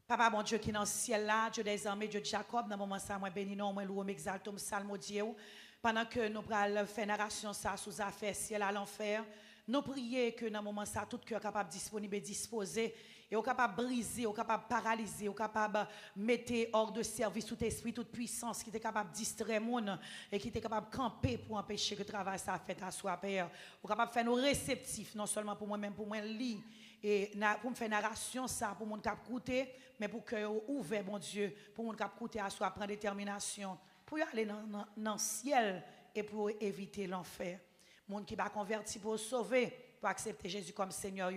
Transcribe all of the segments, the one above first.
Papa, mon Dieu qui est dans le ciel là, Dieu des armées, Dieu de Jacob, dans le moment ça, moi bénis nous, moi louons, m'exaltons, salmodieux. Pendant que nous prenons faire narration ça sous affaire ciel à l'enfer, nous prions que dans le moment ça, tout cœur capable disponible et disposé, et capable de briser, capable de paralyser, capable de mettre hors de service tout esprit, toute puissance qui est capable de distraire les gens et qui est capable de camper pour empêcher que le travail ça fait à soi, Père. Ou capable de faire nous réceptifs, non seulement pour moi-même, pour moi, lire. Et pour me faire narration ça pour mon cap écouter mais pour que ouvert mon Dieu pour mon cap écouter à soi prendre détermination pour y aller dans le ciel et pour éviter l'enfer monde qui va converti pour sauver pour accepter Jésus comme Seigneur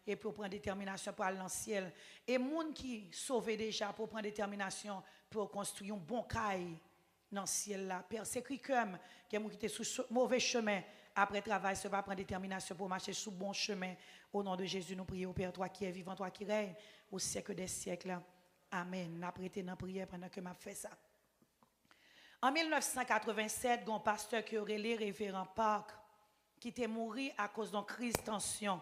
et pour prendre détermination pour aller dans le ciel et monde qui sauvé déjà pour prendre détermination pour construire un bon caille dans le ciel là Père c'est comme qui était sur mauvais chemin après travail, ça va prendre détermination pour marcher sur bon chemin. Au nom de Jésus, nous prions, Père, toi qui es vivant, toi qui règnes au siècle des siècles. Amen. Nous prêté dans la prière pendant que je fais ça. En 1987, il y a un pasteur qui aurait les révérend Park, qui était mort à cause d'une crise de tension.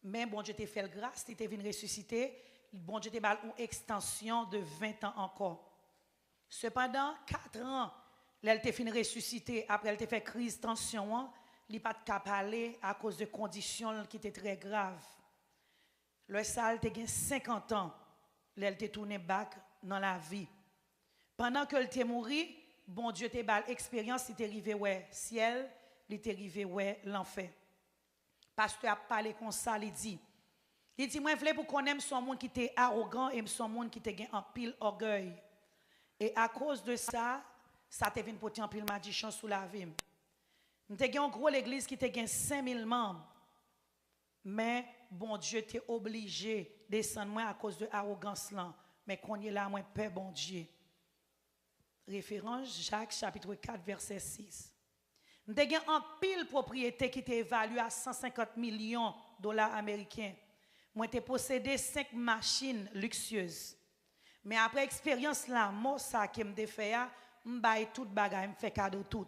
Mais bon Dieu t'a fait grâce, il était venu ressusciter. Bon Dieu t'a donné une extension de 20 ans encore. Cependant, 4 ans, elle était fini ressusciter après elle était fait crise tension, il pas de cap aller à cause de conditions qui étaient très graves. Le sale était 50 ans, elle était tourné back dans la vie. Pendant qu'elle était mouru, bon Dieu t'a bal expérience, il était arrivé ouais ciel, il était arrivé ouais l'enfer. Pasteur a parlé comme ça, il dit moi je voulais pour qu'on aime son monde qui était arrogant et son monde qui était en pile orgueil. Et à cause de ça te vient pour un pile magicien sous la vie. Nous avons une grosse église qui a 5000 membres. Mais bon Dieu t'est obligé de descendre à cause de l'arrogance là. Mais qu'on y est là, moi, Père bon Dieu. Référence Jacques chapitre 4 verset 6. Nous avons une pile propriété qui est évaluée à 150 millions de dollars américains. Moi, j'ai possédé 5 machines luxueuses. Mais après expérience là, moi ça qui me fait m'baille tout bagay, me fait cadeau tout.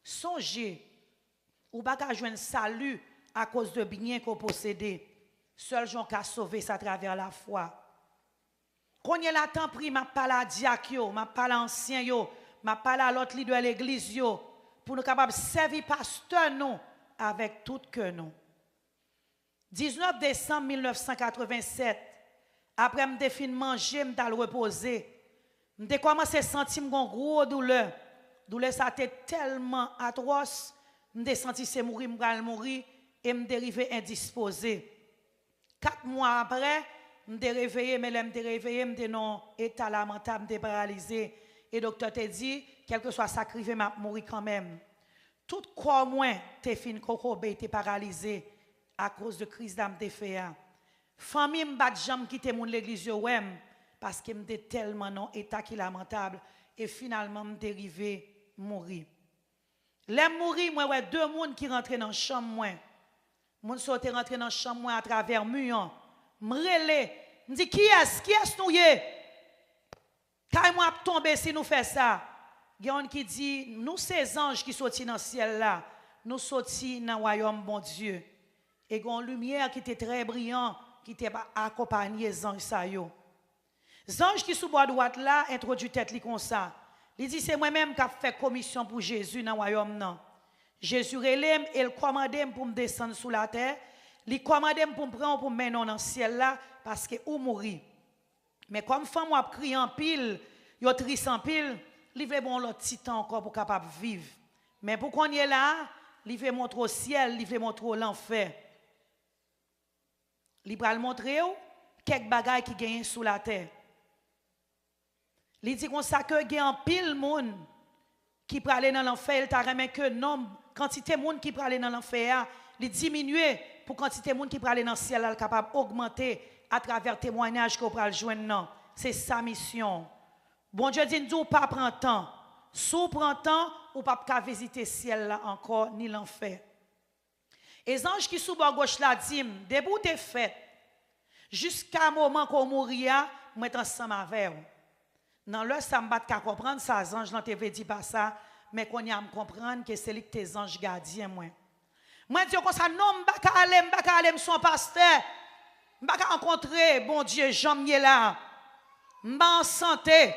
Songez, ou pas qu'à joindre salut à cause de biens qu'on possède. Seul Jean qui a sauvé ça à travers la foi. Quand il y a la temps pris, m'a parlé à diacre, m'a parlé à ancien m'a parlé à l'autre leader de l'église pour nous capables de servir pasteur nous avec tout cœur nous. 19 décembre 1987, après me fin manger, me dal reposer. M'te commencé à sentir une grosse douleur. Douleur ça était tellement atroce, m'te senti c'est mourir, mourir et me dérivé indisposé. 4 mois après, m'te réveillé, mais m'te réveillé, m'te non état lamentable, m'te paralysé et docteur t'a dit quel que soit ça crivé m'a mourir quand même. Tout corps moins t'es fin kokobé, t'es paralysé à cause de crise d'âme t'es fait. Famille m'bat jambe quitter mon l'église ouem parce que m'était tellement non état qui lamentable et finalement me dérivé mourir. Les mourir moi ouais 2 monde qui rentraient dans chambre moi. Moun sorti rentrer dans chambre moi à travers mur. M'relé, me dit qui est nous yé? Quand moi tomber si nous fait ça. Gyan qui dit nous ces anges qui sorti dans le ciel là, nous sorti dans le royaume bon Dieu. Et gon lumière qui était très brillant qui était accompagné des anges ça yo. Ange qui sous bois droite là introduit tête li comme ça. Il dit c'est moi-même qui a fait commission pour Jésus dans le royaume non. Jésus relève et il commande pour me descendre sous la terre, il commande pour me prendre pour me mettre dans le ciel là parce que ou mourir. Mais comme femme a crié en pile, yo triste en pile, il veut bon l'autre petit temps encore pour capable vivre. Mais pour qu'on y est là, il veut montrer au ciel, il veut montrer l'enfer. Il va montrer quelques bagages qui gagnent sous la terre. Il dit qu'on ça que gagne en pile monde qui peut aller dans l'enfer, il t'a remis que nombre quantité monde qui peut aller dans l'enfer, il diminuer pour quantité monde qui peut aller dans le ciel, elle capable augmenter à travers témoignages qu'on peut joindre. C'est sa mission. Bon Dieu dit nous pas prendre temps. Sous prend temps ou pas visiter le ciel là encore ni l'enfer. Et les anges qui sous bord gauche là dit debout t'es fait jusqu'à moment qu'on mourir, moi ensemble avec vous. Dans le ça me bat qu'à comprendre ça anges là te dit pas ça mais qu'on y a me comprendre que c'est lui tes anges gardiens moi. Moi dis comme ça non m'pa aller son pasteur. Je vais rencontrer, bon Dieu, Jean-Miel là. Je suis en santé.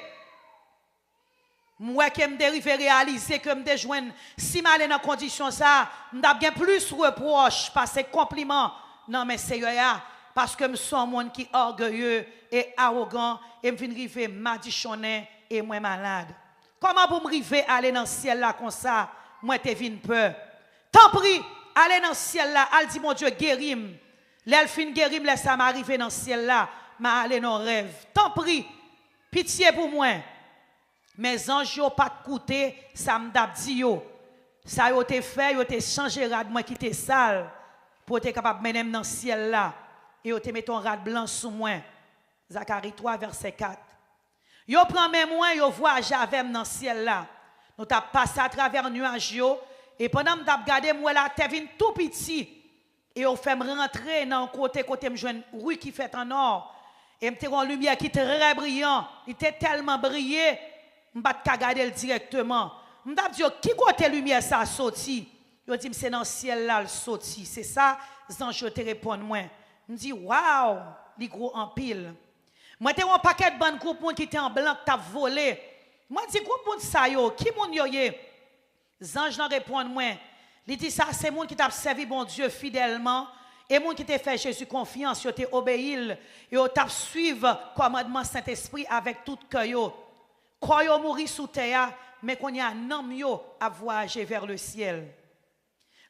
Moi qui me dérive réaliser que me joindre si mal dans condition ça, m'da bien plus reproche parce que compliment. Non mais c'est parce que me suis un monde qui orgueilleux et arrogant et me vinn river madichonné et moi malade. Comment pour me river aller dans le ciel là comme ça, moi te vinn peur. Tant pis, aller dans le ciel là, al dit mon Dieu guérim. L'elle fin guérim laisse ça m'arriver dans le ciel là, m'a aller dans rêve. Tant pis, pitié pour moi. Mes anges n'ont pas coûté, ça m'a dit yo. Ça yo te fait, yo te changé rad moi qui te sale pour être capable de mener dans le ciel là et yo te met ton rad blanc sous moi. Zacharie 3 verset 4. Yo prend même moi, yo voyage avec dans le ciel là. Nous t'a passé à travers nuages yo et pendant m't'a regardé moi là t'es vinn tout petit et yo fait me rentrer dans côté me joindre rue qui fait en or et me une lumière qui très brillant, il était tellement brillé. Je ne vais pas regarder directement. Je vais dire, qui côté lumière ça sorti? Je dis, c'est dans le ciel là, le sorti. C'est ça, je te réponds moi. Je dis, waouh, les gros en pile. Moi, j'ai un paquet de bonnes groupes qui étaient en blanc, qui t'a volé. Moi, je dis, groupe ça yo, qui moun yo ye? Zange n'en répond moi. Il dit, ça, c'est moun qui t'a servi bon Dieu fidèlement. Et moun qui t'a fait Jésus confiance, yo t'a obéi, yo t'a suivre commandement Saint-Esprit avec tout cœur. Quand yo mouri sous terre, mais qu'on y a un homme yo à voyager vers le ciel.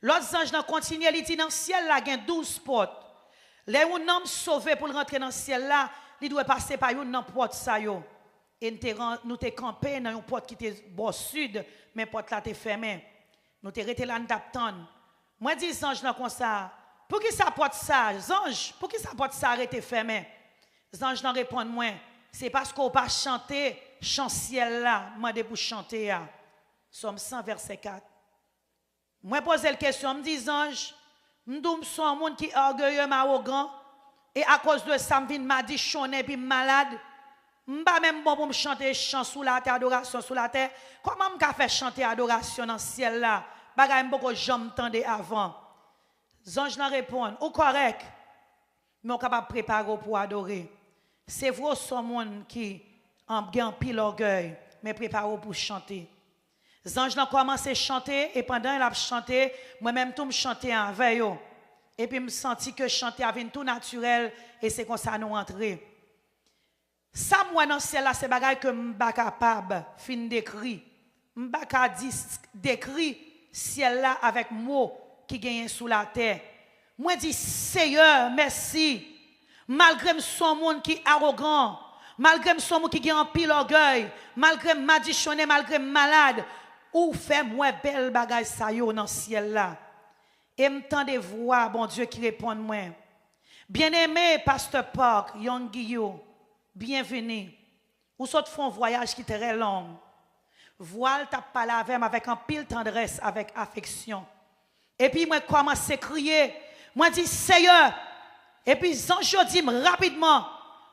L'autre ange n'a continué, il dit dans le ciel là, il y a 12 portes. Les un homme sauvé pour rentrer dans le ciel là, il doit passer par une porte ça yo. Et nous t'es campé dans une porte qui était au sud, mais porte là t'es fermée. Nous t'es resté là d'attendre. Moi dis ange là comme ça. Pour qui ça porte ça, ange? Pour qui ça porte ça arrêté fermé? Ange n'a répond moi, c'est parce qu'on pas chanter chant ciel là, moi de pour chanter à Somme 100 verset 4. Moi poser la question, me dis ange, m'doum son un monde qui orgueilleux, arrogant et à cause de ça me vinn m'a dit chonné puis malade. M'pa même bon pour me chanter chant sous la terre, adoration sous la terre. Comment m'ka faire chanter adoration dans le ciel là? Bagay m'boko jamais tendé avant. Ange n'a répond, ou correct. Mais on capable préparer pour adorer. C'est vrai son monde qui en pile orgueil, mais prépare pour chanter. Les anges ont commencé à chanter et pendant qu'ils ont chanté, moi-même tout me chanter avec eux. Et puis je me senti que chanter avait tout naturel et c'est comme ça nous entrer. Ça moi dans le ciel là c'est bagaille que je ne suis pas capable fin d'écrire. Je ne suis pas capable d'écrire ciel là avec mots qui gagnent sous la terre. Moi dis Seigneur, merci. Malgré son monde qui est arrogant, malgré son monde qui a un pile orgueil, malgré madichonné, malgré malade, ou fait moi belle bagaille ça yo dans le ciel là. Et m'tend de voix, bon Dieu qui répond moi. Bien-aimé pasteur Park, Young Guillaume, bienvenue. Ou sorte font un voyage qui est très long. Voile t'a parlé avec un pile tendresse, avec affection. Et puis moi commence à crier, moi dis Seigneur. Et puis je dis rapidement,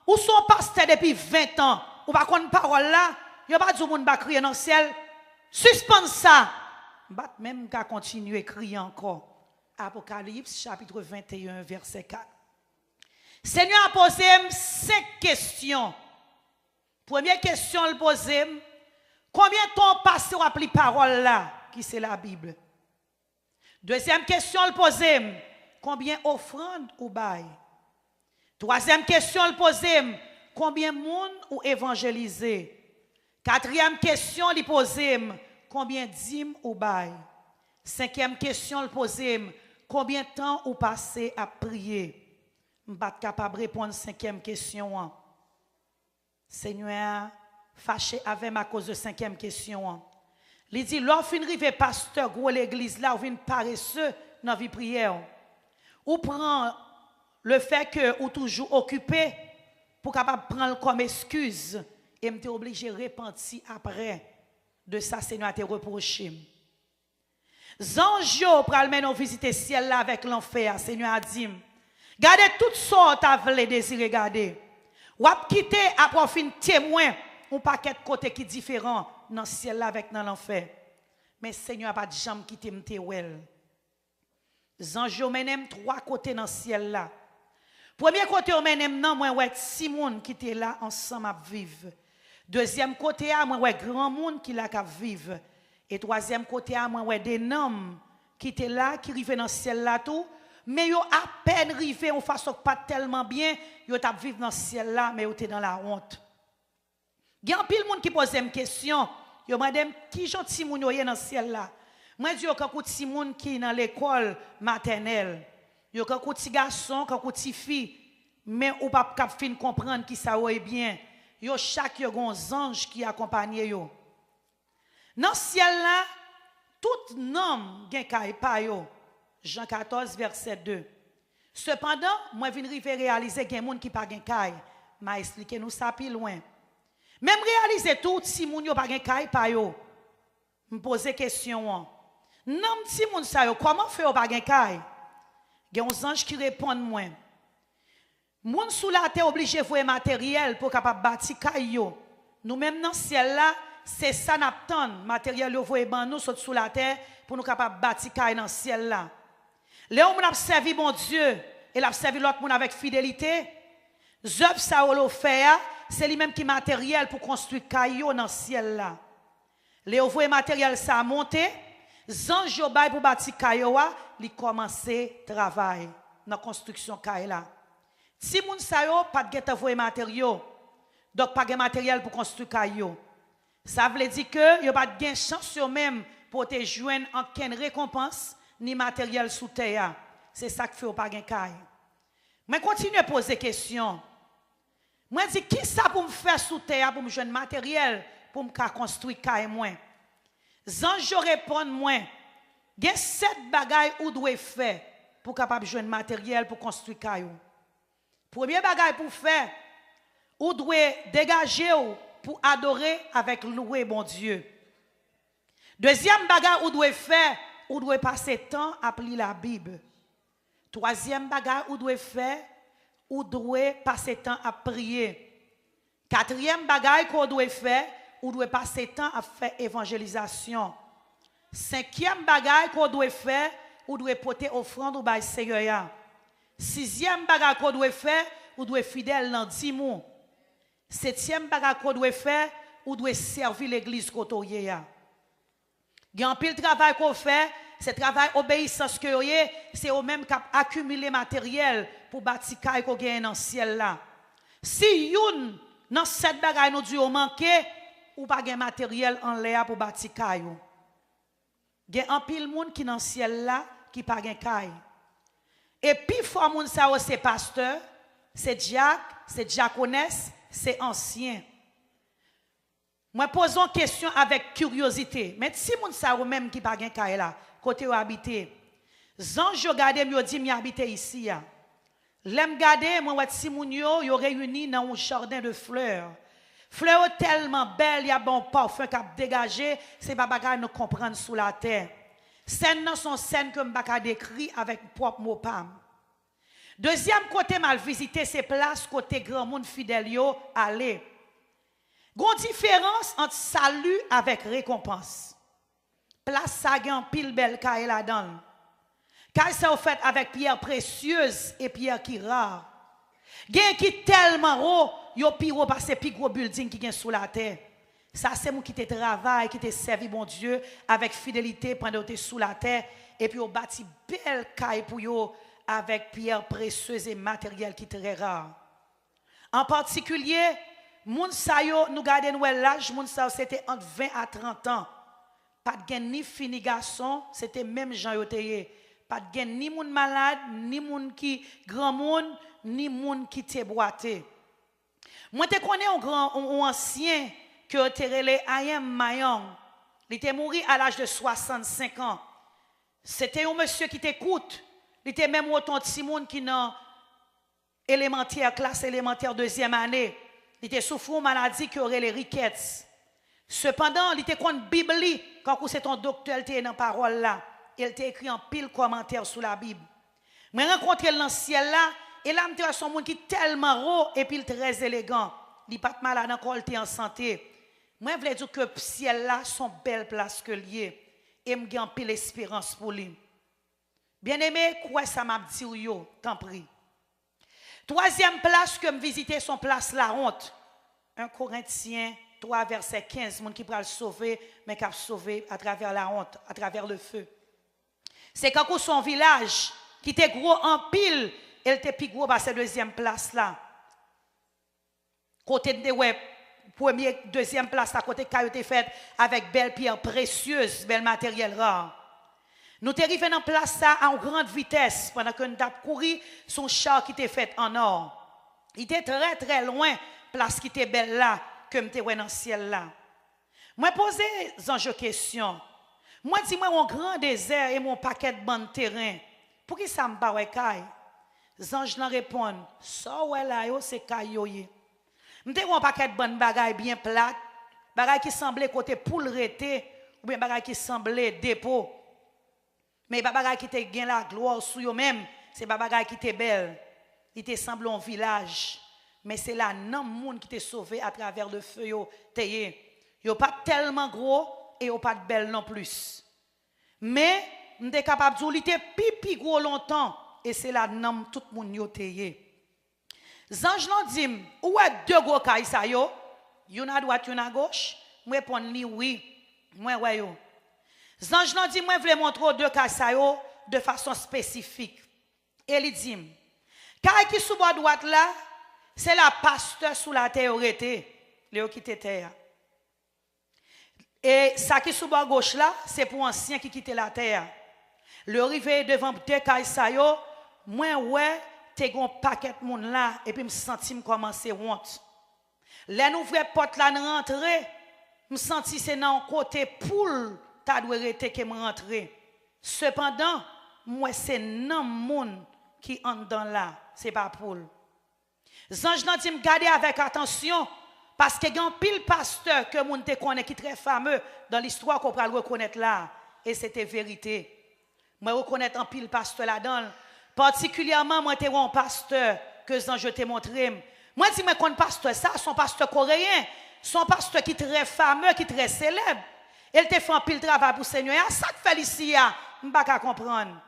où sont pasteur depuis 20 ans? Ou pas qu'on parole là, il n'y a pas de monde qui crier dans le ciel. Suspends ça. Même qu'à continuer à crier encore. Apocalypse chapitre 21 verset 4. Seigneur a posé 5 questions. Première question, il pose, combien de temps passe à appeler parole là, qui c'est la Bible? Deuxième question, il pose, combien offrandes ou bail? Troisième question, il pose, combien de monde ou évangélisé? Quatrième question, il pose, combien dîmes ou bail? Cinquième question, il pose, combien de temps ou passé à prier? Je ne suis pas capable de répondre à la cinquième question. Seigneur, fâché avec moi à cause de la cinquième question. Il dit, lorsqu'on arrive pasteur gros l'église là, on vient paresseux dans la vie prière. Ou prend le fait que ou toujours occupé pour capable prendre comme excuse et me obligé de repentir après de ça Seigneur te reproché. Zanjo pral men nous visiter ciel là avec l'enfer Seigneur a dit. Gardez toutes sortes à vle désirer garder. Ou ap quitter après fin témoin un paquet de côté qui différent dans le ciel là avec dans l'enfer. Mais Seigneur a pas de jambe quitter m'te wel. Zanjo menem 3 côtés dans le ciel là. Premier côté, moi, ouais, si moun qui était là ensemble à vivre. Deuxième côté, moi, ouais, grand monde qui là à vivre. Et troisième côté, moi, ouais, des hommes qui étaient là, qui arrivaient dans le ciel là tout. Mais yo à peine arrivé en façon pas tellement bien, yo t'a vivre dans le ciel là, mais yo était dans la honte. Il y a un pile monde qui pose une question. Yo madame qui gentil moun yo dans le ciel là. Moi dis yo quand petit monde qui dans l'école maternelle. Yo quand petit garçon, quand petit fille, mais ou pas cap fin comprendre qui ça est bien. Yo chaque yo gon ange qui accompagne yo. Dans le ciel là, tout nom gen kay pa yo. Jean 14, verset 2. Cependant, moi, je viens réaliser qu'il y a des gens qui n'ont pas de caille. Je vais expliquer nous ça plus loin. Même réaliser tout, si les gens n'ont pas de caille, je me pose une question. Non, si les gens savent comment faire pas de caille, il y a des anges qui répondent moi. Les gens sous la terre obligés de faire matériel pour capable bâtir caille. Nous-mêmes dans le ciel là, c'est ça nous attend. Matériel nous sous la terre pour nous capable bâtir caille dans le ciel là. Léon a servi mon Dieu et l'a servi l'autre monde avec fidélité. Zœuvre ça ou fait, c'est lui-même qui matériel pour construire caillou dans le ciel là. Léon voit matériel ça monter, zange bay pour bâtir caillou, il commencer travail dans construction caillou là. Si moun sa yo pas de voyer matériaux, donc pas de matériel pour construire caillou. Ça veut dire que yo pas de chance sur même pour te joindre aucune récompense ni matériel sous terre. C'est ça que fait au pas gain caille. Mais continue à poser questions. Moi dis qui ça pour me faire sous terre pour me joindre matériel pour me construire caille moi. Zanjo répond moi. Gen 7 bagailles ou doit faire pour capable joindre matériel pour construire caille. Premier bagaille pour faire ou doit dégager pour adorer avec louer bon Dieu. Deuxième bagaille ou doit faire ou doit passer temps à lire la Bible. Troisième bagage ou doit faire ou doit passer temps à prier. Quatrième bagage qu'on doit faire ou doit passer temps à faire évangélisation. Cinquième bagage qu'on doit faire ou doit porter offrande au bail Seigneur. Sixième bagage qu'on doit faire ou doit fidèle dans 10 mois. Septième bagage qu'on doit faire ou doit servir l'église côtoyée. Il y a un pile travail qu'on fait, c'est travail obéissance que c'est au même qui accumuler matériel pour bâtir caille qu'on gagne dans le ciel là. Si youn dans cette bagaille nous dit manquer ou pas gain matériel en l'air pour bâtir caille. Il y a un pile monde qui dans le ciel là qui pas gain caille. Et puis fort monde ça c'est pasteur, c'est diacre, c'est diaconesse, c'est ancien. Moi pose une question avec curiosité. Mais si moun sa ou même qui pas gen kay là, côté ou habité. Zanj yo gade me dit mi habité ici ya. L'aime gade moi wè si moun yo réuni dans un jardin de fleurs. Fleurs tellement belles, y a bon parfum qui a dégagé, c'est pas bagay nous comprendre sous la terre. Scènes nan sont scènes que m'baka décrit avec propre mot pam. Deuxième côté mal visité c'est place côté grand monde fidèle yo aller. Gon différence entre salut avec récompense. Place ça gen pile belle caille là-dedans. Caille ça fait avec pierre précieuse et pierre qui rare. Gen qui tellement haut, yo pi haut parce pi gros building qui gen sous la terre. Ça c'est mon qui te travaille, qui te servi bon Dieu avec fidélité pendant que tu sous la terre et puis on bâti belle caille pour yo avec pierre précieuse et matériel qui très rare. En particulier moun sa yo nous garder nous l'âge moun sa c'était entre 20 à 30 ans. Pas de ni fini garçon, c'était même Jean yo teye. Pas de ni moun malade, ni moun qui grand monde, ni moun qui te boité. Moi te connais un grand un ancien que te relé Ayem Mayong. Il était mort à l'âge de 65 ans. C'était un monsieur qui t'écoute. Il était même autant de Simone qui dans élémentaire classe élémentaire deuxième année. Il était souffrant de maladie qui aurait les rickets. Cependant, il était contre la Bible, quand c'est ton docteur, il était dans la parole là. Il était écrit en pile commentaire sur la Bible. Je rencontré dans le ciel là, et là, je suis un monde qui est tellement haut et puis très élégant. Il n'est pas malade encore, il était en santé. Moi, je voulais dire que le ciel là, sont belle place que lié. Et je gagne pile espérance pour lui. Bien aimé, quoi ça m'a dit, yo, t'en prie. Troisième place que me visiter son place la honte. 1 Corinthiens 3 verset 15, monde qui peut le sauver mais qui a sauvé à travers la honte, à travers le feu. C'est quand son village qui était gros en pile, elle était plus gros à cette deuxième place là. Côté de ouais, première, deuxième place, à côté qui a été faite avec belles pierres précieuses, bel matériel rare. Nous sommes arrivés dans place ça en grande vitesse pendant que nous avons couru son char qui était fait en or. Il était très très loin, place qui était belle là, que nous étions dans le ciel là. Moi posé une question. Moi dis-moi mon grand désert et mon paquet de bandes terrain. Pour qui ça me paraît caille? Zange n'en répond. Ça ouais là yo c'est caille. M'te un paquet de bonnes bagailles bien plates, bagailles qui semblaient côté poule rété ou bien bagailles qui semblaient dépôt. Mais pas bagailles qui te gain la gloire sur eux même, c'est pas bagailles qui te belle. Il te semble un village, mais c'est là non monde qui te sauvé à travers le feu yo teye. Yo pas tellement gros et yo pas de belle non plus. Mais m'te capable de dire pipi gros longtemps et c'est là non tout monde yo teye. Zange non dit, où est deux gros kay sa yo? Yon à droite, yon à gauche? Moi répond li oui. Moi ouais yo. Zange non dit, moi vle montrer deux kay sa yo de façon spécifique. Et il dit, kay qui sous bord droite là, c'est la pasteur sous la terre été, Léo qui était terre. Et ça qui sous bord gauche là, c'est pour ancien qui quittait la terre. Le rive devant deux kay sa yo, moi ouais te gon paquet moun là et puis me senti me commencer honte. Les nouvelles porte là rentrer, me senti c'est dans côté poule ta doit rester que me rentrer. Cependant, moi c'est non moun qui entre dans là, c'est pas poule. Zange nan dit me garder avec attention parce que gan pile pasteur que moun te connaît qui très fameux dans l'histoire qu'on va le reconnaître là et c'était vérité. Moi reconnaître en pile pasteur là-dedans. Particulièrement, moi, j'étais un pasteur que je t'ai montré. Moi, je dis, moi, qu'on pasteur ça, son pasteur coréen, son pasteur qui est très fameux, qui est très célèbre. Il te fait un pile travail pour le Seigneur. Ça que fait ici, je ne peux pas comprendre.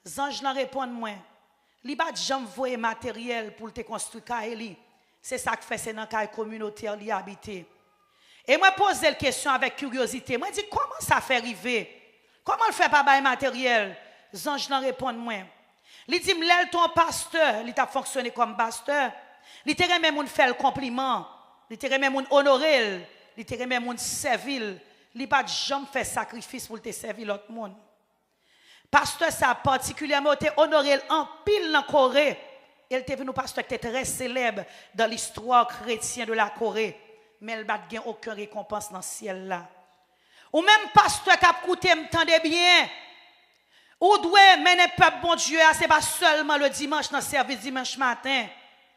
Zange n'en répond moi. Il n'y a pas de gens voyer matériel pour te construire. C'est ça que fait, c'est dans la communauté où il habite. Et moi, pose la question avec curiosité. Moi, je dis, comment ça fait arriver? Comment il fait pas bail matériel? Zange n'en répond moi. Il dit, l'el ton pasteur, il t'a fonctionné comme pasteur. Il t'a même moun fait le compliment. Il t'a même moun honorer. Il t'a même moun servir. Il pas jamais fait sacrifice pour te servir l'autre monde. Pasteur ça particulièrement été honoré en pile dans Corée. Il était venu pasteur qui était très célèbre dans l'histoire chrétienne de la Corée. Mais il n'a pas aucune récompense dans le ciel là. Ou même pasteur qui a coûté m'tendez bien. Ou doit mener peuple bon Dieu, c'est pas seulement le dimanche dans le service dimanche matin.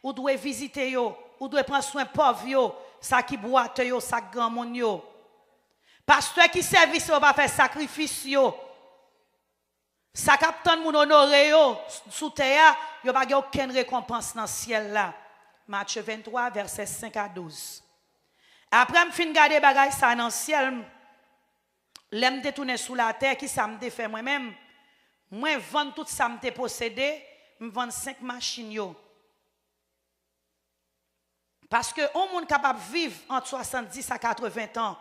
Ou doit visiter yo, ou doit prendre soin pauvre yo, ça qui boite yo, ça grand monde yo. Pasteur qui service yo va faire sacrifice yo. Ça captant moun honoré yo sous terre, yo pas aucune récompense dans le ciel là. Matthieu 23 verset 5 à 12. Après me fin garder bagay ça dans le ciel, l'aime détourner sous la terre qui ça me fait moi-même. Moi, vendre tout ça, me possédé, me vendre 5 machines. Yo. Parce que on monde capable de vivre entre 70 à 80 ans.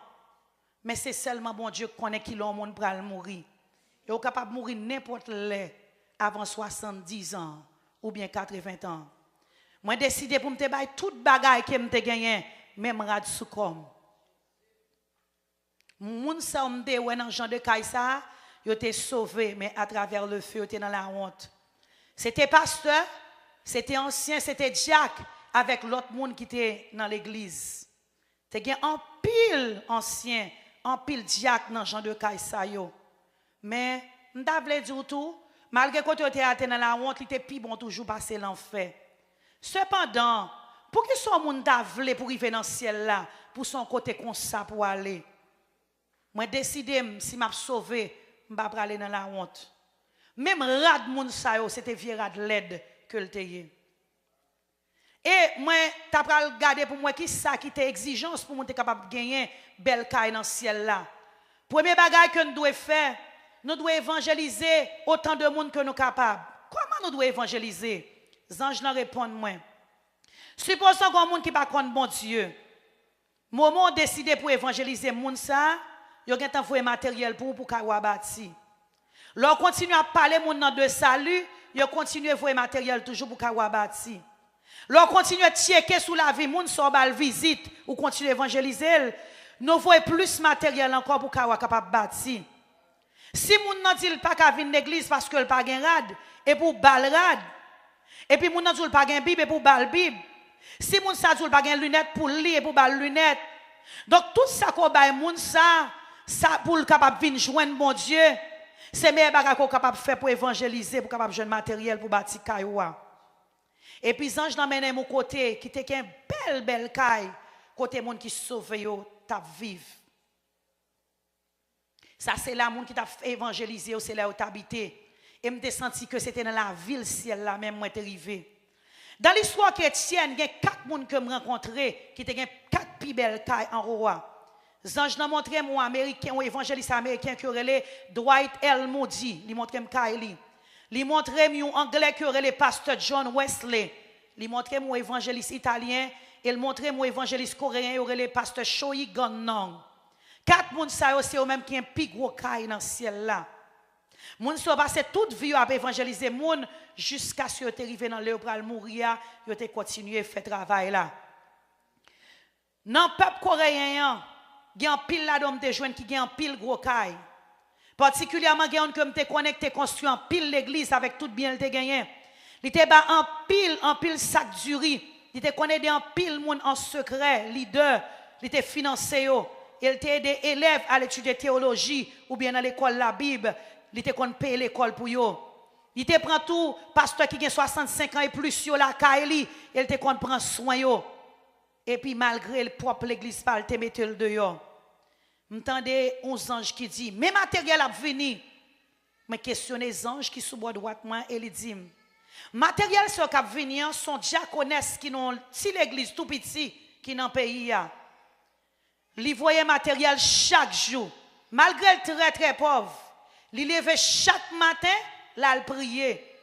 Mais c'est seulement bon Dieu qui connaît qui l'on monde pour mourir. Et on capable de mourir n'importe où avant 70 ans ou bien 80 ans. Moi, décidé pour me te bailler toute bagaille que me te gagné, même rad sous comme. Moun sa me de ouais dans Jean de Kaïsa. Ils étaient sauvés, mais à travers le feu, ils étaient dans la honte. C'était pasteur, c'était ancien, c'était diacre avec l'autre monde qui était dans l'église. C'était un pile ancien, un pile diacre dans Jean de Kaïsayo. Mais, je ne dire tout, malgré que tu étais dans la honte, il était plus bon toujours passer l'enfer. Cependant, pour qui son monde voulu pour arriver dans le ciel là, pour son côté comme ça pour aller? Moi, décidé, si je sauvé, je ne vais pas aller dans la honte. Même rad moun sa yo, c'était vieux rad LED que le teye. Et moi, tu as regardé pour moi qui ça qui était exigence pour moi être capable de gagner belle caille dans le ciel là. Premier bagage que nous devons faire, nous devons évangéliser autant de monde que nous sommes capables. Comment nous devons évangéliser? Ange leur répond moi. Supposons qu'on monde qui pas connaît bon Dieu. Moment décidé pour évangéliser monde ça, yo gen envoyé matériel pour ka bâti. Leur continue à parler monde de salut, yo continue à envoyer matériel toujours pour ka bâti. Leur continue à checker sous la vie monde so bal visite ou continue à évangéliser, nous voyons plus matériel encore pour ka capable bâti. Si moun nan dit pas ka venir l'église parce que le pas gen rad et pour bal rad. Et puis moun nan dit pas gen Bible et pour bal Bible. Si moun sa dit pas gen lunettes pour lire et pour bal lunettes. Donc tout ça qu'on bay moun ça pour le capable venir joindre bon Dieu, c'est meilleur bagage qu'on capable faire pour évangéliser, pour capable joindre matériel pour bâtir kaywa. Et puis ange l'emmène mon côté qui était un belle caille côté moun qui sauve yo t'a vivre. Ça, c'est là monde qui t'a évangélisé, c'est là où t'a habité. Et me senti que c'était dans la ville ciel là même moi t'es arrivé. Dans l'histoire chrétienne, il y a 4 personnes que je rencontré qui étaient 4 plus belles cailles en roi. Zange n'a montré moi américain ou évangéliste américain qui aurait Dwight L. Moody, il montré Kylie. Il montré un anglais qui aurait pasteur John Wesley. Il montré moi évangéliste italien et il montré moi évangéliste coréen qui aurait pasteur Choi Gon-nong. 4 moun sa yo c'est eux même qui un plus gros caille dans ciel là. Moun so passé toute vie à évangéliser moun jusqu'à ce que tu arrivé dans le pral mourir, yo te continuer faire travail là. Dans peuple coréen, il y a un pile là d'homme de joindre qui a un pile gros caille. Particulièrement il y a un que te connecté construit en pile l'église avec tout bien te gagné. Il te ba en pile sac du riz. Il te connaît en pile moun en secret, leader, il te financé yo. Il t'a aidé élèves à l'étude théologie ou bien à l'école la Bible, il t'a qu'on paye l'école pour yo. Il te prend tout pasteur qui a 65 ans et plus yo la Kaili, il te qu'on prend soin yo. Et puis malgré le propre l'église pas te mette le dehors. M'entendez 11 anges qui dit "Mais matériel a venu." Mais questionner les anges qui sous bois droite moi et il dit "Matériel ce qui a venu sont diaconesses qui n'ont si l'église tout petit qui dans pays a." Li voyait matériel chaque jour. Malgré le très pauvre, li levait chaque matin, là, il priait.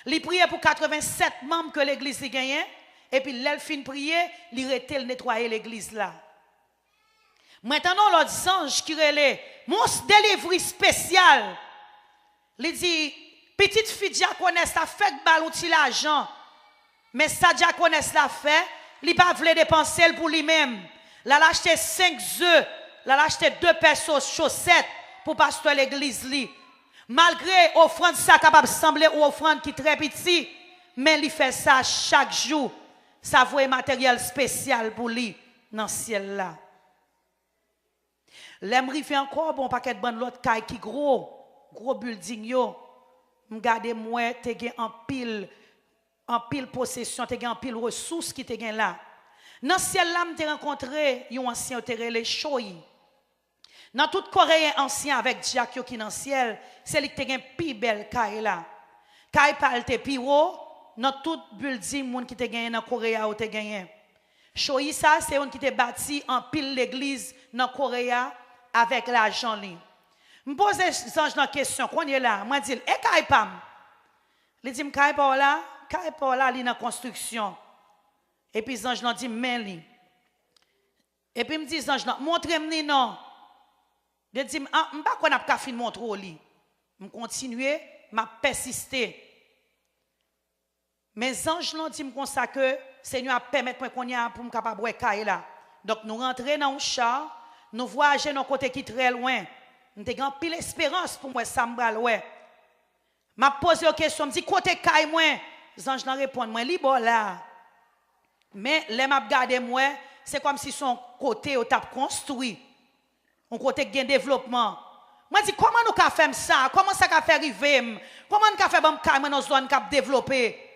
Il priait pour 87 membres que l'église gagnait. Et puis, l'elle fin prier, il était le nettoyer l'église là. Maintenant, l'autre ange qui relait, mon délivre spécial. Il dit, petite fille diaconesse, a fait ballon de l'argent. Mais ça diaconesse l'a fait, il pas voulu dépenser pour lui-même. Là, il a acheté 5 œufs. Là, il a acheté 2 paires de chaussettes pour pasteur l'église. Malgré l'offrande, ça capable de sembler une offrande qui est très petite, mais il fait ça chaque jour. Ça vaut un matériel spécial pour lui dans le ciel là. L'aimerie fait encore bon paquet de bonnes l'autre caille qui gros building yo. M'gade moi te gen en pile possession, te gen en pile ressources qui te gen là. Dans le ciel là, je rencontré un ancien qui les Choi. Dans tout Coréen ancien avec Diak qui dans le ciel, c'est lui qui a une plus belle caille là. Caille parle te piro, dans tout building moun qui te gagné dans Corée ou te gagné. Choi ça c'est un qui te bâti en pile l'église dans Corée avec l'argent li. Me pose ange dans question, qu'on est là, moi dit, "Eh caille pam." Il dit caille pas là, li dans construction. Et puis, les anges l'ont dit, mais li. Et puis, me dit, les anges l'ont montrez-moi, non. Je dis, je ne sais pas qu'on a pas fini de montrer li. Je continue, je persister. Mais les anges l'ont dit, que le Seigneur a permis qu'on y a pour me capable de voir là. Donc, nous rentrons dans un char, nous voyageons dans côté qui est très loin. Nous avons pile espérance pour moi, ça me loin. Je pose une question, je me dis, côté caille moi, les anges l'ont répondu, moi, libre là. Mais les m'a regardé moi, c'est comme si son côté au tap construit. Un côté gain développement. Moi dis comment nous ka faire ça? Comment ça ka faire arriver? Comment nous ka faire bon ka dans zone ka développer?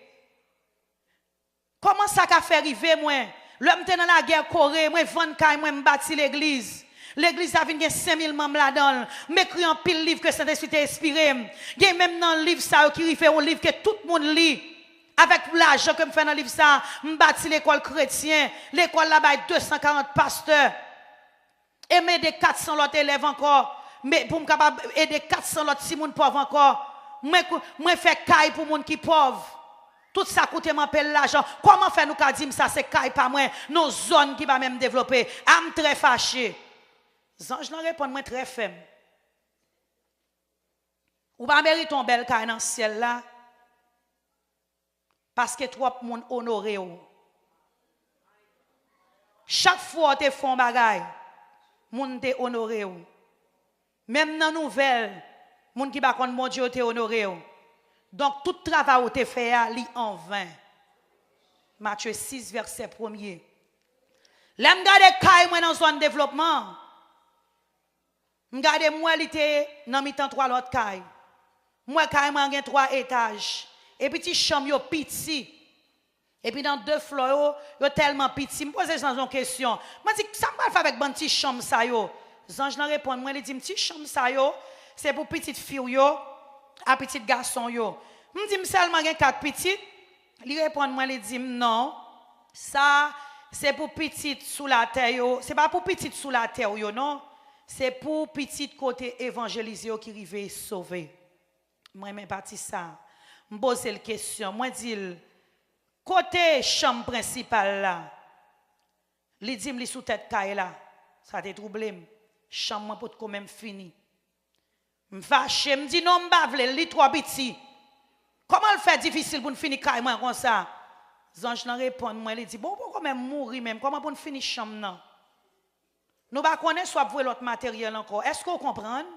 Comment ça ka faire arriver moi? L'homme était dans la guerre Corée, moi vendre ka moi me bâti l'église. L'église a vinn gen 5000 membres là-dedans. M'écrit un pile livre que Saint-Esprit t'a inspiré. Gen même dans le livre ça qui fait un livre que tout le monde lit. Avec l'argent que je fais dans le livre, ça, je bâtis l'école chrétienne. L'école là-bas, 240 pasteurs. Et m'aider 400 autres élèves encore. Mais pour me capable aider 400 autres si moun pauvre encore. Moi fais caille pour moun qui pauvre. Tout ça coûte m'appelle l'argent. Comment faire nous qu'à dire ça c'est caille pas moi, nos zones qui va même développer. Am très fâché. Zange n'en répond moi très ferme. Ou pas mérite ton bel caille dans le ciel là. Parce que trop monde honoré ou. Chaque fois que tu fais un bagay, moun te honoré ou. Même dans nouvelle, moun qui ba kon mon Dieu te honoré ou. Donc tout travail ou te fait li en vain. Matthieu 6 verset 1er. L'aime garder kay moi dans zone développement. M'gade moi li te dans mi-temps 3 l'autre kay. Moi kay moi gen 3 étages et petit chambre yo petit. Et puis dans 2 floors, yo tellement petit. Me pose une question. Moi dis ça me faire avec bon petit chambre ça yo. Zange nan répond moi il dit petit chambre ça yo, c'est pour petite fille yo, à petit garçon yo. Me dit seulement gen 4 petites. Il répond moi il dit non. Ça c'est pour petite sous la terre yo, c'est pas pour petite sous la terre yo non. C'est pour petite côté évangélisé qui rive sauver. Moi même parti ça. Me pose la question, moi dit côté chambre principale là, li dit li sous tête caille là, ça te troublé. Chambre pour quand même fini. M'fâché, me dit non m'pa vle, li trop petit. Comment le fait difficile pour finir caille moi comme ça? Zange nan répond moi, il dit bon pour quand même mourir même, comment pour finir chambre non? Nous pas connaître soit voir l'autre matériel encore. Est-ce que vous comprenez?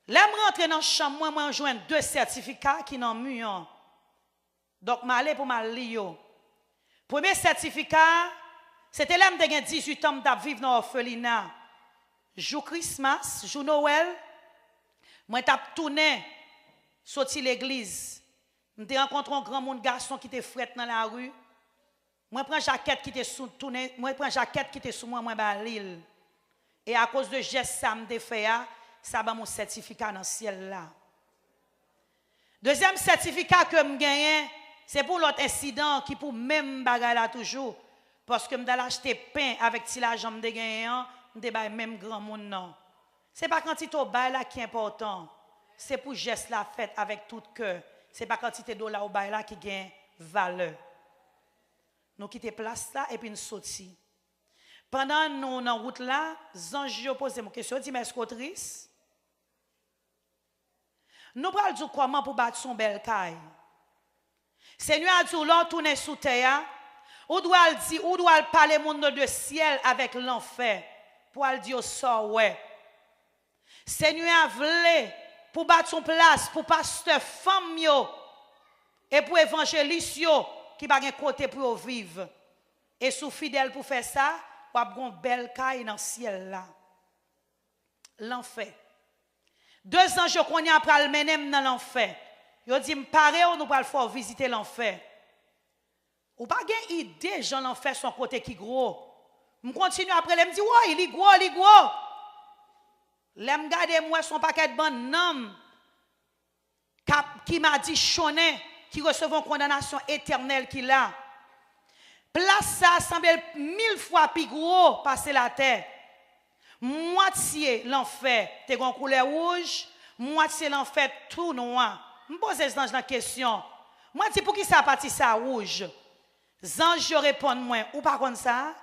Là me rentrer dans chambre moi joindre 2 certificats qui n'en mur. Donc, je aller pour mal lire. Premier certificat, c'était là que j'ai 18 ans de vivre dans l'orphelinat. Jour Christmas, jour Noël, moi j'ai tourné, sorti l'église. J'ai rencontré un grand monde garçon qui était fret dans la rue. Moi prends jaquette qui était sous tourné, moi prends jaquette qui était sous moi l'île. Et à cause de geste ça me fait ça va mon certificat dans le ciel là. Deuxième certificat que me gagné, c'est pour l'autre incident qui pour même bagarre là toujours. Parce que je vais acheter pain avec ti la jambe de gagnant, je vais même grand monde non. C'est pas quantité au bail là qui est important. C'est pour geste la fête avec tout cœur. C'est pas quantité d'eau là au bail là qui gagne valeur. Nous quittons place là et puis nous sortis. Pendant nous en route là, Zange posé mon question, dit mais est-ce qu'on triste? Nous pral dire comment pour battre son bel caille. Seigneur a dit l'on tourne sous terre, ou doit dire ou doit parler monde de ciel avec l'enfer pour le dire ça ouais. Seigneur a voulu pour battre son place pour pasteur femme yo et pour évangéliste yo qui pas un côté pour vivre. Et sous fidèle pour faire ça, ou a une belle caille dans le ciel là. L'enfer. 2 ans je connais après le menem dans l'enfer. Yo dit me paré ou nous pas le faire visiter l'enfer. Ou pas gen idée Jean l'enfer son côté qui gros. Me continue après elle me dit ouais, il est gros. L'aime garder moi son paquet de bon nom qui m'a dit choné qui recevait une condamnation éternelle qu'il a. Place ça semble 1000 fois plus gros passer la terre. Moitié l'enfer, t'es en couleur rouge, moitié l'enfer tout noir. Je pose la question. Moi dis pour qui ça parti ça rouge? Zange répond moi ou pas comme ça?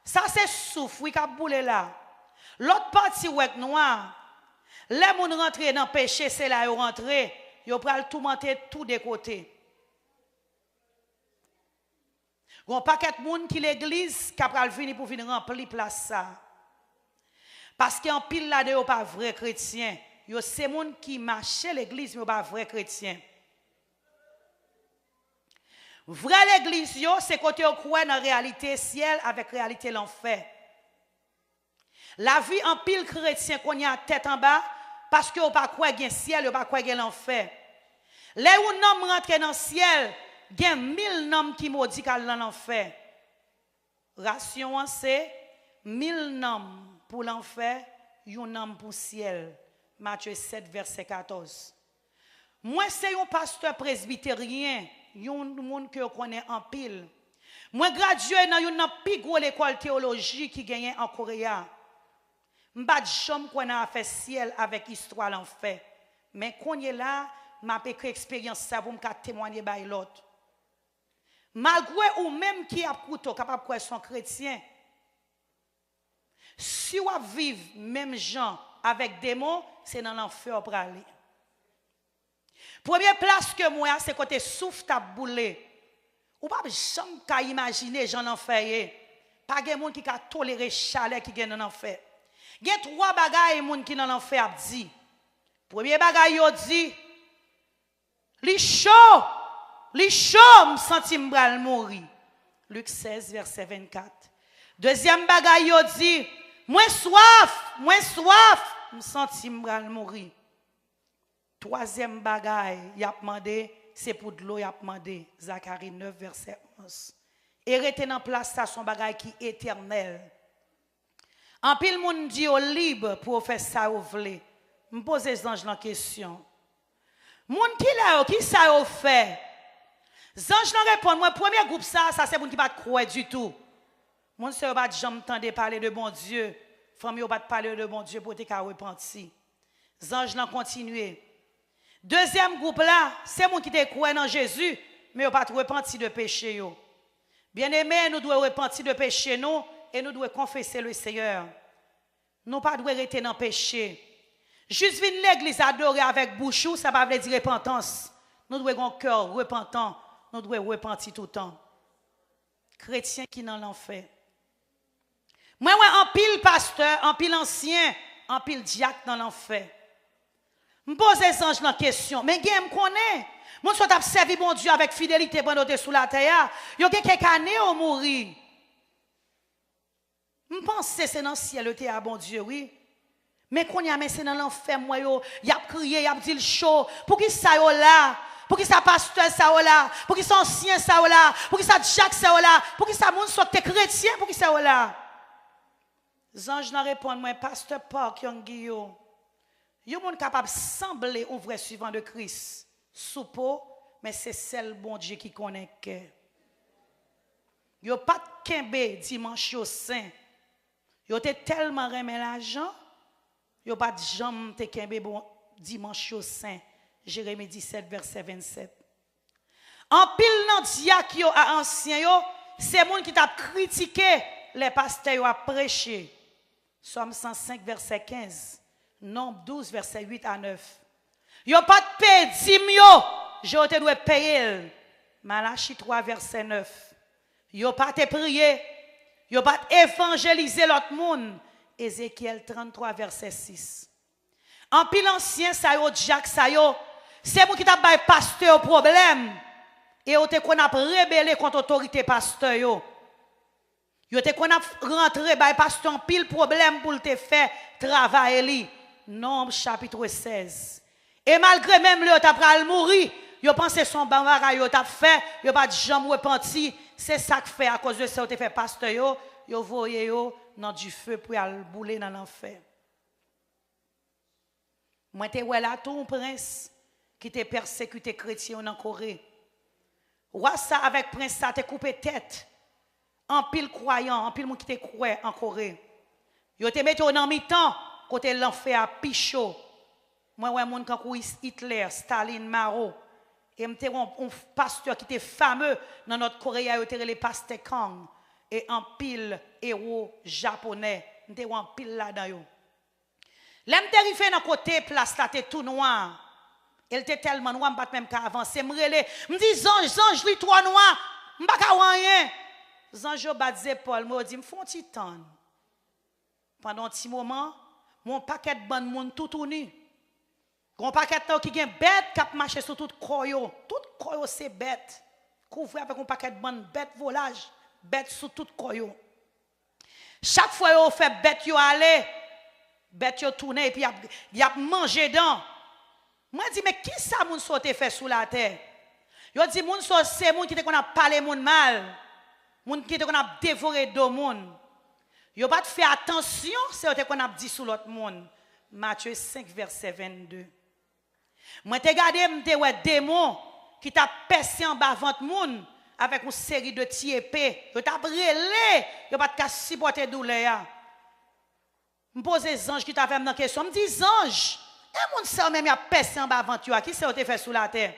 Ça c'est souffle oui qui boule là. L'autre partie ouek noir. Les moun rentré dans péché c'est là yo rentré, yo pral tout monter tout des côtés. Gon paquet moun qui l'église qui pral venir pour venir remplir place ça. Parce qu'en pile là de yo pas vrai chrétien. Yo c'est moun qui marche l'église mais pas vrai chrétien. Vrai l'église yo c'est côté yo croit dans réalité ciel avec réalité l'enfer. La vie en pile chrétien qu'on y a tête en bas parce que yo pas croit gen ciel, yo pas croit gen l'enfer. Les ou nom rentre dans ciel, gen 1000 noms qui maudit dans l'enfer. Ration c'est 1000 noms pour l'enfer, yon nom pour ciel. Matthieu 7 verset 14. Moi c'est un pasteur presbytérien, yon monde que connaît en pile. Moi gradué dans une plus grosse école théologie qui gagne en Corée. M'pas jamais qu'on a fait ciel avec histoire l'enfer. Mais qu'on est là, m'a écrit expérience ça pour me témoigner par l'autre. Malgré ou même qui a couteau capable de son chrétien, si on vivre même gens avec des mots, c'est dans l'enfer pour aller. Première place que moi, c'est côté souffle t'a boulé. Ou pas jamais qu'à imaginer j'en enfer. Pas de monde qui a toléré chaleur qui gagne dans l'enfer. Il y a trois bagailles monde qui dans l'enfer a dit. Premier bagaille yo dit li chaud, me senti m'bral mourir. Luc 16 verset 24. Deuxième bagaille yo dit moins soif, me senti m'bral mourir. Troisième bagaille, y a demandé, c'est pour de l'eau, y a demandé. Zacharie 9, verset 11. Et rester dans place, ça, son bagaille qui est éternel. En pile, moun dit au libre pour faire ça ou vle. Me pose les anges la question. Moun qui là, qui ça ou fait? Zange nan répond, moi, premier groupe ça c'est moun qui pas croire du tout. Moun se pas jamais tendre parler de bon Dieu. Famille pas parler de bon Dieu pour te ka repenti. Zange nan continuer. Deuxième groupe là, c'est moun qui te croit dans Jésus, mais yo pas repenti de péché yo. Bien-aimés, nous devons repentir de péché nous et nous devons confesser le Seigneur. Nous pas devons rester dans le péché. Juste venir l'église adorer avec bouchou, ça ne veut pas dire repentance. Nous devons avoir un cœur repentant, nous devons repentir tout le temps. Chrétiens qui dans l'enfer. Moi, en pile pasteur, en pile ancien, en pile diacre dans l'enfer. Je pose les anges la question, mais je me connais. Mon soit a servi mon Dieu avec fidélité pendant que sous la terre. Il y a quelques années au mourir. Je pense que c'est dans le ciel le à bon Dieu, oui. Mais quand y a c'est dans l'enfer, moi, il a crié, il a dit le chaud. Pour qui ça là? Pour qui ça pasteur ça là? Pour qui ça ancien ça là? Pour qui ça Jacques ça là? Pour qui ça monde soit chrétien? Pour qui ça là? Les anges n'ont répondu, moi, pasteur Park Yongio. Il y a un monde capable de sembler un vrai suivant de Christ. Soupeau, mais c'est celle bon Dieu qui connaît que. Yo pas de kembe dimanche au saint. Yo te tellement remet l'argent, yo pas de jambe te kembe bon dimanche au saint. Jérémie 17 verset 27. En pile nan diak yo a ancien yo, c'est moun qui t'a critiqué les pasteurs yo a prêché. Somme 105 verset 15. Nombre 12 verset 8 à 9. Yo pas de paye dim yo, je te dois payer. Malachie 3 verset 9. Yo pas te prier, yo pas évangéliser l'autre monde. Ézéchiel 33 verset 6. En pile ancien ça yo Jacques ça yo, c'est moi qui t'a bay pasteur problème et yo te qu'on a rebellé contre autorité pasteur yo. Yo te qu'on a rentré bay pasteur en pile problème pour te faire travailler li. Nombre chapitre 16. Et malgré même le t'a pral mourir, yo pense son bambara yo t'a fait, yo pas jamais repenti, c'est ça que fait à cause de ça te fait pasteur yo voyé yo dans du feu pour aller bouler dans l'enfer. Moi te ouais là tout un prince qui te persécuté chrétien en Corée. Roi ça avec prince ça te coupé tête. En pile croyant, en pile monde qui te croit en Corée. Yo te mette en mi-temps côté l'enfer à pichot. Moi, ouais, mon quand Hitler, Staline, Mao, et m'était un pasteur qui était fameux dans notre Corée, il était le pasteur Kang, et un pile héros japonais, m'était un pile là-dedans yo. L'aime terrifié dans côté place là, était tout noir. Elle était tellement noir, m'pas même qu'à avancer, me dit Zange, lui trop noir, m'pas qu'à rien. Zange bat Paul, me dit me font petit temps. Pendant un petit moment, mon paquet de bonne monde tout tourné. Gon paquet qui gen bête qui marche sur tout koyo. Tout koyo c'est bête. Couvert avec un paquet de bonne bête volage, bête sur tout koyo. Chaque fois yo fait bête yo aller, bête yo tourner et puis y a mangé dedans. Moi dis mais qui ça moun sote fait sous la terre? Yo dit moun so c'est moun qui te qu'on a parlé moun mal. Moun qui te qu'on a dévoré do moun. Yo pas fait attention, c'est te qu'on a dit sous l'autre monde. Matthieu 5 verset 22. Moi te gardé m'te ouais démon qui t'a percé en bas ventre monde avec une série de petits épées. Yo t'a brûlé, yo pas de supporter douleur. Me pose les anges qui t'a fait dans question, me dit ange, Et moun sa même y a percé en bas aventure, qui c'est te fait sous la terre?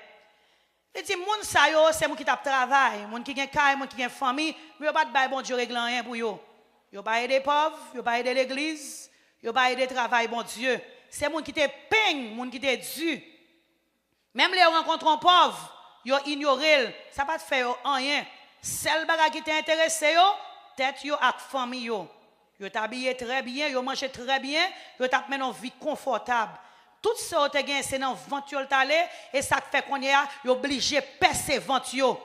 Il dit moun sa yo, c'est moun qui t'a travail, moun qui gen caille, moun qui gen famille, mais yo pas de bail bon Dieu règle rien pour yo. Yo pas aider pauvres, yo pas aider l'église, yo pas aider travail bon Dieu. C'est moun qui te peigne, moun qui te dû. Même les rencontres un pauvre, yo ignoré, ça pas te faire rien. Seul bagage qui t'intéresse yo, tête yo ak famille yo. Yo t'habillé très bien, yo mangé très bien, yo t'a mené une vie confortable. Tout ça te gagne c'est dans ventre yo t'aller et ça fait qu'on est obligé percer ventre yo.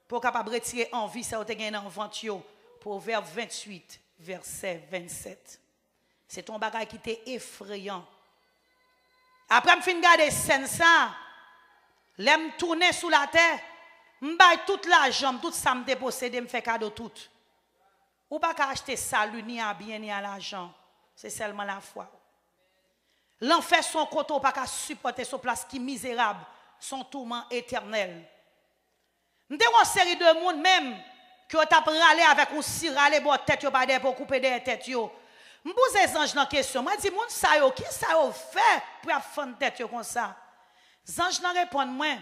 Pour capable retirer envie ça te gagne dans ventre yo. Proverbe 28 verset 27. C'est ton bagage qui t'est effrayant. Après me fin garder scène ça, l'aime tourner sous la terre, m'baille toute l'argent, tout ça me déposséder, me fait cadeau tout. Ou pas qu'à acheter salut ni à bien ni à l'argent, c'est seulement la foi. L'enfer son côté pas qu'à supporter son place qui misérable, son tourment éternel. M'te une série de monde même qui ont râlé avec un si râlé bon tête yo pas pour couper des têtes yo. M'pose les anges dans question, moi dis moun sa yo qui ça yo fait pour faire tête yo comme ça. Les anges nan répondent moi.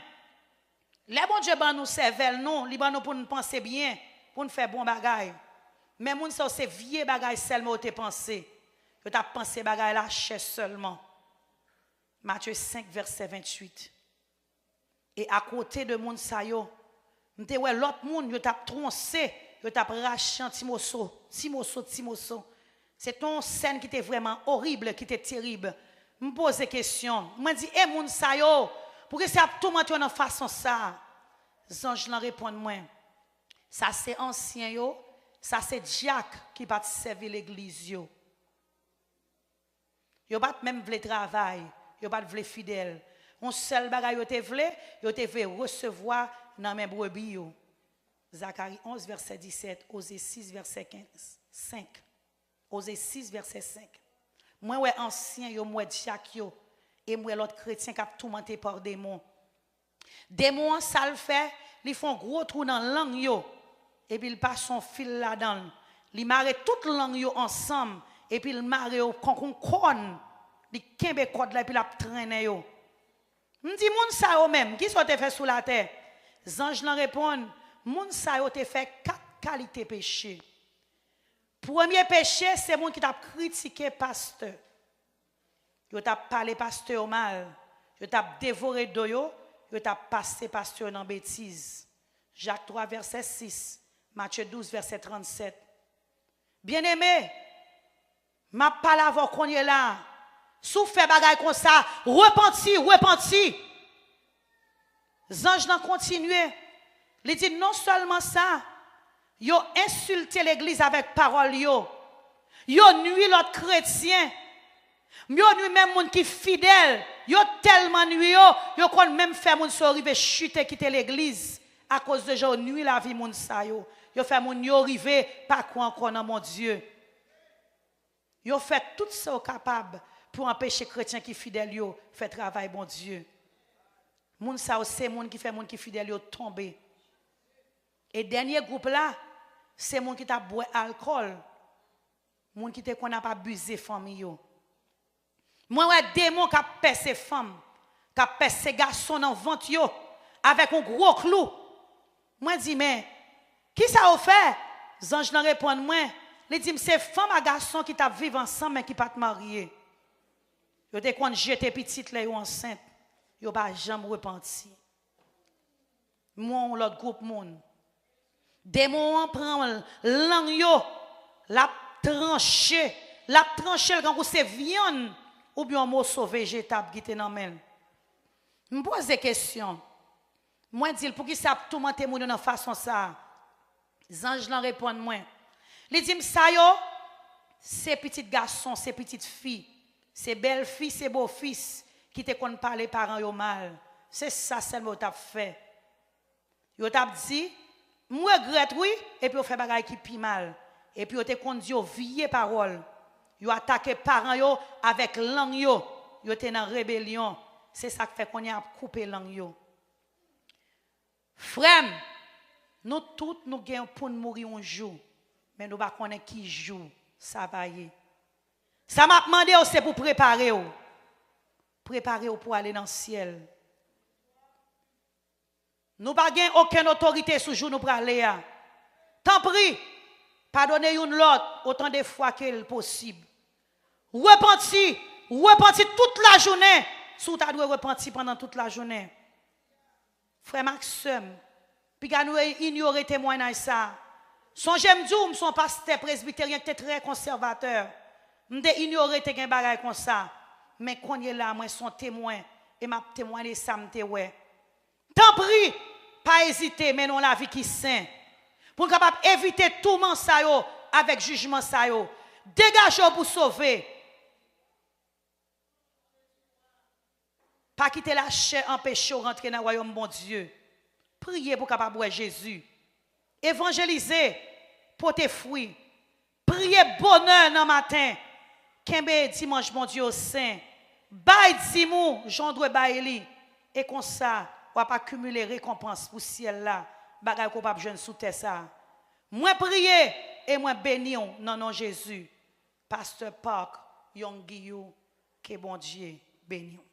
Les bon Dieu ban nous cervelle non, li ban nous pour nous penser bien, pour nous faire bon bagay. Mais moun sa c'est vieux bagay seulement te penser. Yo t'a pensé bagay la chair seulement. Matthieu 5 verset 28. Et à côté de moun sa yo, m'te ouais l'autre moun yo t'a troncé, yo t'a raché un petit morceau. C'est ton scène qui était vraiment horrible, qui était terrible. Me pose des questions. Me dit eh moun sa yo, pourquoi ça tout mentir dans façon ça? Les anges leur répondent moi. Ça c'est ancien yo, ça c'est Jacques qui va servir l'église yo. Yo pas même vle travail, yo pas vle fidèle. On seul bagay yo te vle recevoir dans mes brebis yo. Zacharie 11 verset 17, Osée 6 verset 5. Osée 6 verset 5. Moi ouais ancien yo, moi Jacques yo et moi l'autre chrétien qui a tourmenté par démons. Démons ça le fait, ils font gros trou dans langue yo et puis ils passent son fil là-dedans. Ils marrent toute langue yo ensemble et puis ils marrent yo kon ils kembe code là et puis la traîne yo. Me dit moun sa yo même qui sont te fait sous la terre. Les anges leur répondent moun sa yo te fait 4 qualités péché. Premier péché, c'est moun qui t'a critiqué pasteur. Yo t'a parlé pasteur mal, yo t'a dévoré doyo, yo t'a passé pasteur dans bêtise. Jacques 3 verset 6, Matthieu 12 verset 37. Bien-aimé, m'a parlé avant qu'on y est là. Sous fait bagay comme ça, repenti. Les anges n'ont continué. Ils disent non seulement ça, ils ont insulté l'église avec parole yo. Ils ont nuit l'autre chrétien. Ils ont nuit même moun qui fidèle. Ils ont tellement nuit yo, ils ont même fait moun so arriver chuter quitter l'église à cause de gens nuit la vie moun sa yo. Ils ont fait moun yo arriver pas quoi encore dans mon Dieu. Ils ont fait tout ça capable pour empêcher chrétiens qui fidèles yo faire travail bon Dieu. Moun sa c'est moun qui fait moun qui fidèle yo tomber. Et dernier groupe là, c'est moun qui t'a boire alcool. Moun qui te qu'on a pas abusé famille yo. Moi ouais démon qui a percé femme, qui a percé garçon dans ventre yo avec un gros clou. Moi dis mais qui ça a fait? Les anges leur répondent moi, ils disent c'est femme et garçon qui t'a vivre ensemble mais qui pas te marier. Yo te kon jeter petite là yo enceinte, yo pas jamais repenti. Moi l'autre groupe monde. Démon prend langue yo, la trancher quand c'est viande ou bien un morceau végétable qui était dans main. Me pose des questions. Moi dis pour qui ça tourmenter moun dans façon ça. Les anges leur répondent moi. Ils disent ça yo, c'est petit garçon, c'est petite fille. C'est belle fille, c'est beau fils qui te kon parler parents yo mal. C'est ça seulement t'a fait. Yo t'a dit, moi regrette oui et puis on fait bagay qui pi mal. Et puis on te kon di yo vieille parole. Yo attaqué parents yo avec langue yo. Yo te dans rébellion. C'est ça qui fait qu'on y a coupé langue yo. Frère, nous tous nous gagnons pour nous mourir un jour. Mais nous ne connaissons pas qui jour ça va y. Ça m'a demandé c'est pour préparer. Préparez-vous pour aller dans le ciel. Nous n'avons aucune autorité sur jour nous pour aller. Tant pis, pardonnez une l'autre autant de fois qu'il possible. Repentis toute la journée. Si tu dois repentir pendant toute la journée. Frère Maxime, puis nous ignorer témoignage ça. Son j'aime dire, son pasteur presbytérien qui était très conservateur. M'de ignorer te gen bagay comme ça. Mais quand il est là, moi son témoin et m'a témoigné ça m'te ouais. Tant pis, pas hésiter mais non la vie qui saint. Pour capable éviter tout monde ça yo avec jugement ça yo. Dégagez pour sauver. Pas quitter la chair empêcher rentrer dans le royaume bon Dieu. Priez pour capable voir Jésus. Évangéliser pour tes fruits. Priez bonheur dans le matin. Kembe dimanche bon Dieu au saint. Bail dimou, Jean doit bailler. Et comme ça, on va pas accumuler récompense pour ciel là. Bagay ko pa jeune sous terre ça. Moi prier et moi bénir dans nom Jésus. Pasteur Park Yongiyou, que bon Dieu bénisse.